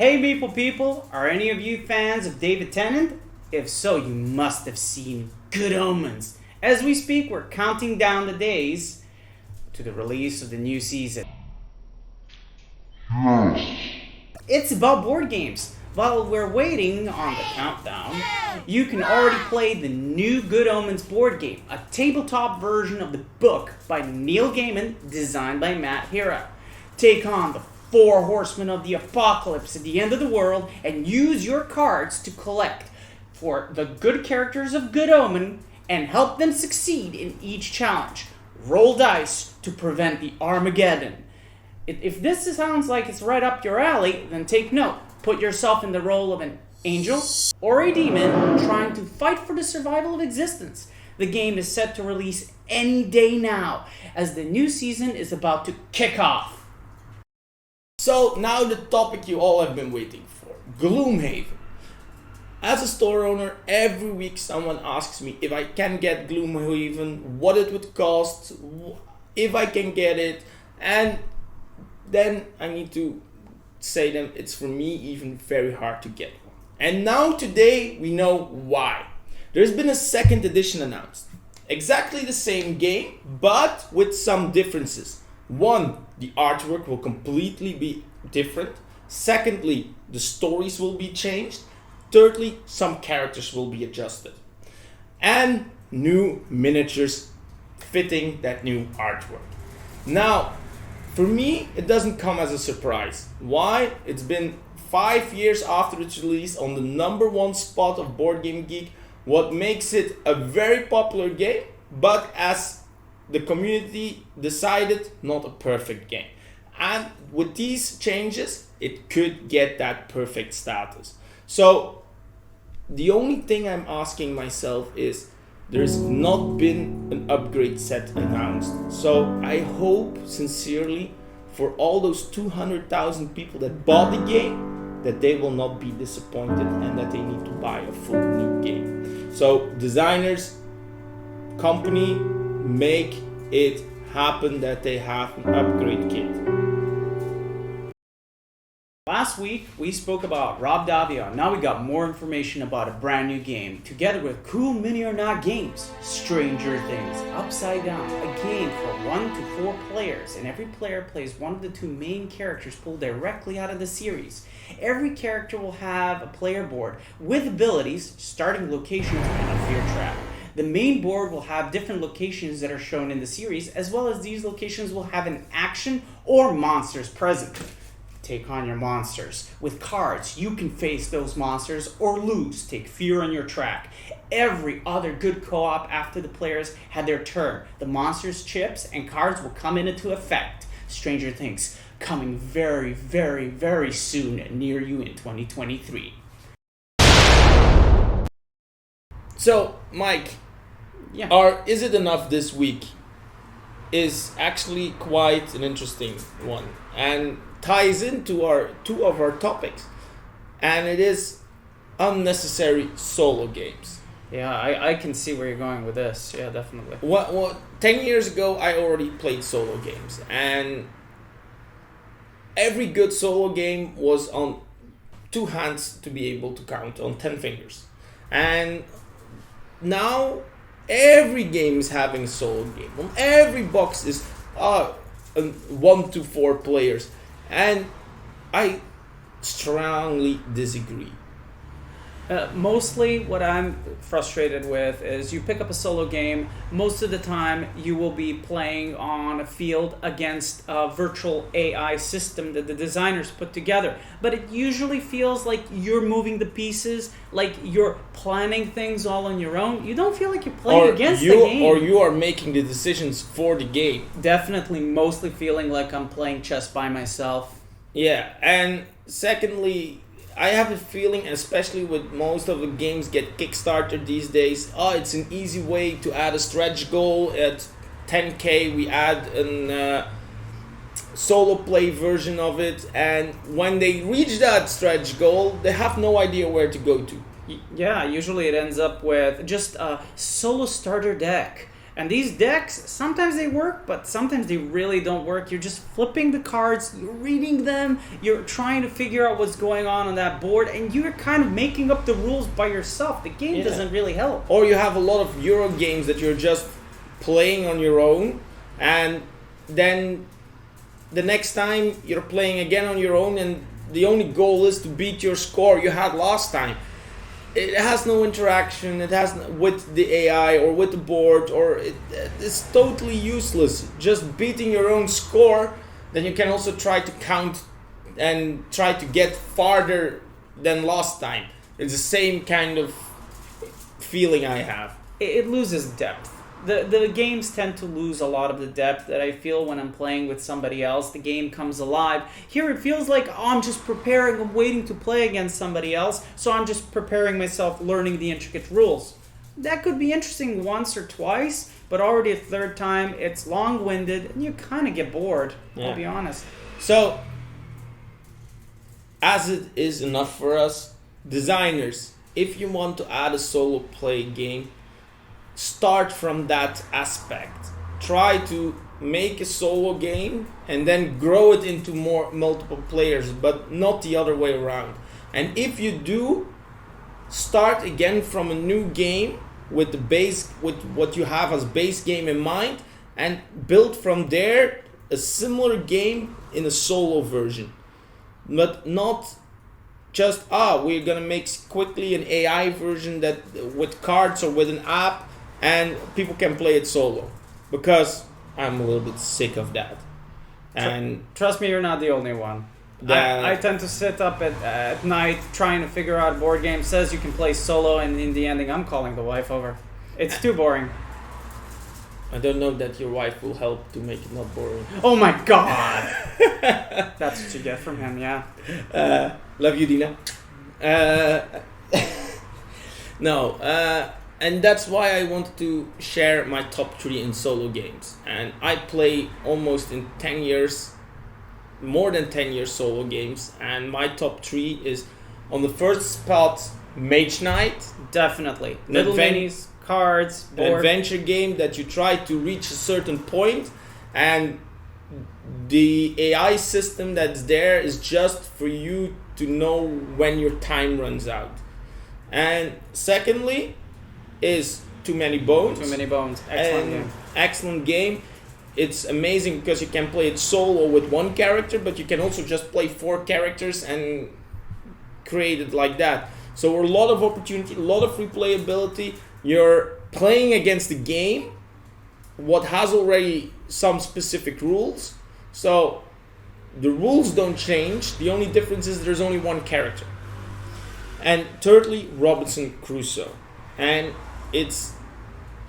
Hey Meeple people, are any of you fans of David Tennant? If so, you must have seen Good Omens. As we speak, we're counting down the days to the release of the new season. It's about board games. While we're waiting on the countdown, you can already play the new Good Omens board game, a tabletop version of the book by Neil Gaiman, designed by Matt Hira. Take on the 4 horsemen of the apocalypse at the end of the world and use your cards to collect for the good characters of Good Omen and help them succeed in each challenge. Roll dice to prevent the Armageddon. If this sounds like it's right up your alley, then take note. Put yourself in the role of an angel or a demon trying to fight for the survival of existence. The game is set to release any day now, as the new season is about to kick off. So now the topic you all have been waiting for, Gloomhaven. As a store owner, every week someone asks me if I can get Gloomhaven, what it would cost, if I can get it, and then I need to say them it's for me even very hard to get one. And now today we know why. There's been a second edition announced. Exactly the same game, but with some differences. One, the artwork will completely be different. Secondly, the stories will be changed. Thirdly, some characters will be adjusted. And new miniatures fitting that new artwork. Now, for me, it doesn't come as a surprise. Why? It's been 5 years after its release on the #1 spot of Board Game Geek, what makes it a very popular game, but as the community decided, not a perfect game. And with these changes, it could get that perfect status. So, the only thing I'm asking myself is, there's not been an upgrade set announced. So I hope sincerely for all those 200,000 people that bought the game that they will not be disappointed and that they need to buy a full new game. So designers, company, make it happen that they have an upgrade kit. Last week, we spoke about Rob Davion. Now we got more information about a brand new game. Together with Cool Mini or Not Games, Stranger Things, Upside Down, a game for 1 to 4 players, and every player plays one of the 2 main characters pulled directly out of the series. Every character will have a player board with abilities, starting locations, and a fear trap. The main board will have different locations that are shown in the series, as well as these locations will have an action or monsters present. Take on your monsters. With cards, you can face those monsters or lose. Take fear on your track. Every other good co-op after the players had their turn. The monsters, chips, and cards will come into effect. Stranger Things, coming very, very, very soon near you in 2023. So, Mike, Yeah. Is it enough this week? Is actually quite an interesting one and ties into 2 of our topics, and it is unnecessary solo games. Yeah, I can see where you're going with this. Yeah, definitely. What 10 years ago I already played solo games, and every good solo game was on 2 hands to be able to count on 10 fingers. And now every game is having a solo game. On every box is 1 to 4 players. And I strongly disagree. Mostly what I'm frustrated with is you pick up a solo game, most of the time you will be playing on a field against a virtual AI system that the designers put together. But it usually feels like you're moving the pieces, like you're planning things all on your own. You don't feel like you're playing against the game. Or you are making the decisions for the game. Definitely mostly feeling like I'm playing chess by myself. Yeah, and secondly, I have a feeling, especially with most of the games get Kickstarter these days, it's an easy way to add a stretch goal. At 10k we add a solo play version of it, and when they reach that stretch goal, they have no idea where to go to. Yeah, usually it ends up with just a solo starter deck. And these decks, sometimes they work, but sometimes they really don't work. You're just flipping the cards, you're reading them, you're trying to figure out what's going on that board, and you're kind of making up the rules by yourself. The game doesn't really help. Or you have a lot of Euro games that you're just playing on your own, and then the next time you're playing again on your own, and the only goal is to beat your score you had last time. It has no interaction. It has with the AI or with the board, or it's totally useless. Just beating your own score, then you can also try to count and try to get farther than last time. It's the same kind of feeling I have. It loses depth. The games tend to lose a lot of the depth that I feel when I'm playing with somebody else. The game comes alive. Here it feels like I'm just preparing, I'm waiting to play against somebody else, so I'm just preparing myself, learning the intricate rules. That could be interesting once or twice, but already a third time, it's long-winded, and you kind of get bored, I'll be honest. So, as it is enough for us, designers, if you want to add a solo play game, start from that aspect. Try to make a solo game and then grow it into more multiple players, but not the other way around. And if you do, start again from a new game with the base, with what you have as base game in mind, and build from there a similar game in a solo version. But not just we're gonna make quickly an AI version that with cards or with an app, and people can play it solo, because I'm a little bit sick of that. And trust me, you're not the only one. I tend to sit up at night trying to figure out a board game. Says you can play solo, and in the ending, I'm calling the wife over. It's too boring. I don't know that your wife will help to make it not boring. Oh my god! That's what you get from him, yeah. Love you, Dina. No. And that's why I wanted to share my top 3 in solo games. And I play almost in 10 years, more than 10 years solo games. And my top 3 is on the first spot, Mage Knight. Definitely. Little minis, cards, board. An adventure game that you try to reach a certain point, and the AI system that's there is just for you to know when your time runs out. And secondly, is Too Many Bones. Too Many Bones. Excellent game. It's amazing because you can play it solo with one character, but you can also just play 4 characters and create it like that. So a lot of opportunity, a lot of replayability. You're playing against the game, what has already some specific rules. So the rules don't change. The only difference is there's only one character. And thirdly, Robinson Crusoe. And it's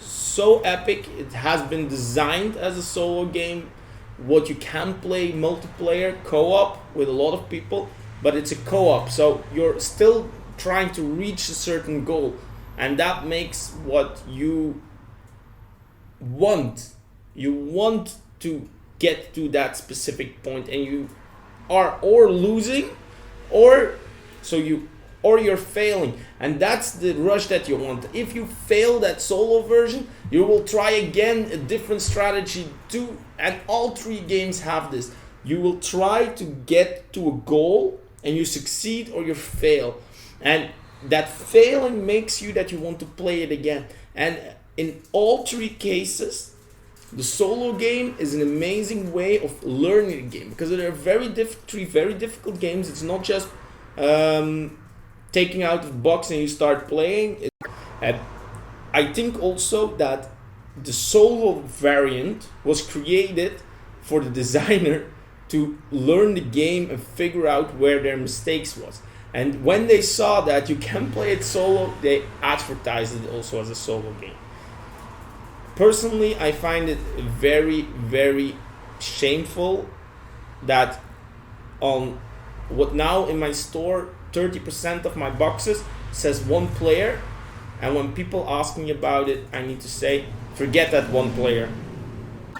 so epic. It has been designed as a solo game, what you can play multiplayer co-op with a lot of people, but it's a co-op, so you're still trying to reach a certain goal, and that makes what you want to get to that specific point, and you are or losing or you're failing, and that's the rush that you want. If you fail that solo version, you will try again a different strategy too, and all 3 games have this. You will try to get to a goal, and you succeed or you fail, and that failing makes you that you want to play it again. And in all 3 cases, the solo game is an amazing way of learning the game, because they're 3 very difficult games. It's not just taking out the box and you start playing. And I think also that the solo variant was created for the designer to learn the game and figure out where their mistakes was. And when they saw that you can play it solo, they advertised it also as a solo game. Personally, I find it very, very shameful that on what now in my store 30% of my boxes says 1 player, and when people ask me about it, I need to say, forget that 1 player.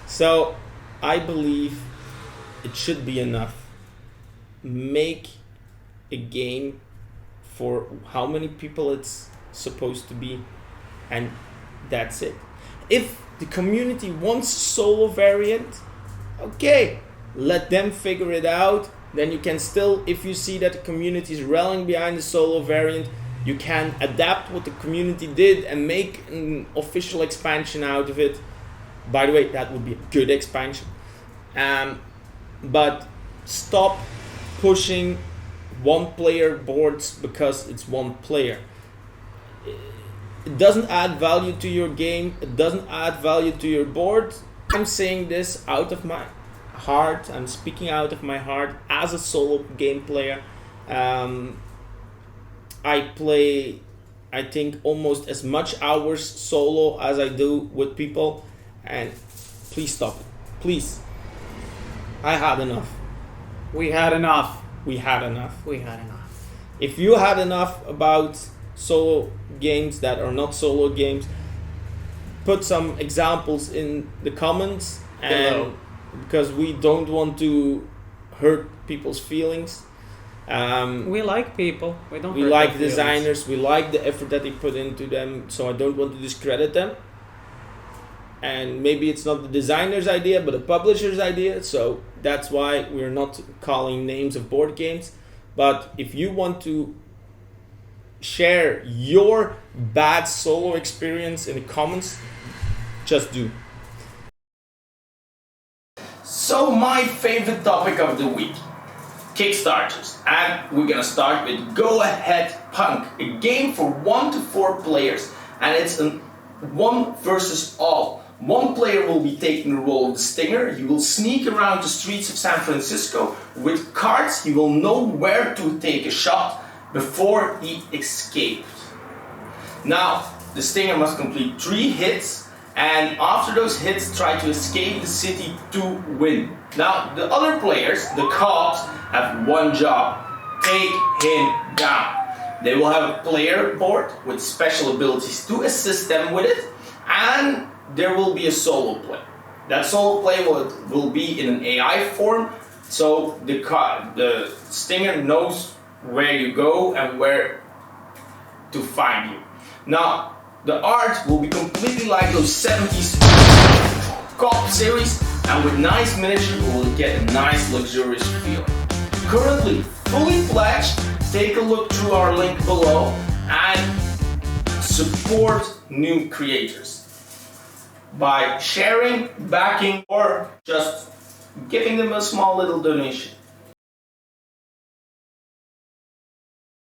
So I believe it should be enough. Make a game for how many people it's supposed to be, and that's it. If the community wants solo variant, okay, let them figure it out. Then you can still, if you see that the community is rallying behind the solo variant, you can adapt what the community did and make an official expansion out of it. By the way, that would be a good expansion. But stop pushing one-player boards because it's one player. It doesn't add value to your game. It doesn't add value to your board. I'm saying this out of my heart. I'm speaking out of my heart as a solo game player. I play, I think, almost as much hours solo as I do with people. And please stop it. Please. I had enough. We had enough. We had enough. We had enough. If you had enough about solo games that are not solo games, put some examples in the comments. And because we don't want to hurt people's feelings. We like people. We don't. We like designers. We like the effort that they put into them. So I don't want to discredit them. And maybe it's not the designer's idea, but the publisher's idea. So that's why we're not calling names of board games. But if you want to share your bad solo experience in the comments, just do. So my favorite topic of the week, Kickstarters. And we're gonna start with Go Ahead Punk, a game for 1 to 4 players. And it's a 1 versus all. One player will be taking the role of the Stinger. He will sneak around the streets of San Francisco with cards. He will know where to take a shot before he escapes. Now, the Stinger must complete 3 hits, and after those hits, try to escape the city to win. Now, the other players, the cops, have one job: take him down. They will have a player board with special abilities to assist them with it, and there will be a solo play. That solo play will be in an AI form, so the Stinger knows where you go and where to find you. Now, the art will be completely like those 70s cop series, and with nice miniature, we will get a nice luxurious feel. Currently fully fledged. Take a look through our link below and support new creators by sharing, backing, or just giving them a small little donation.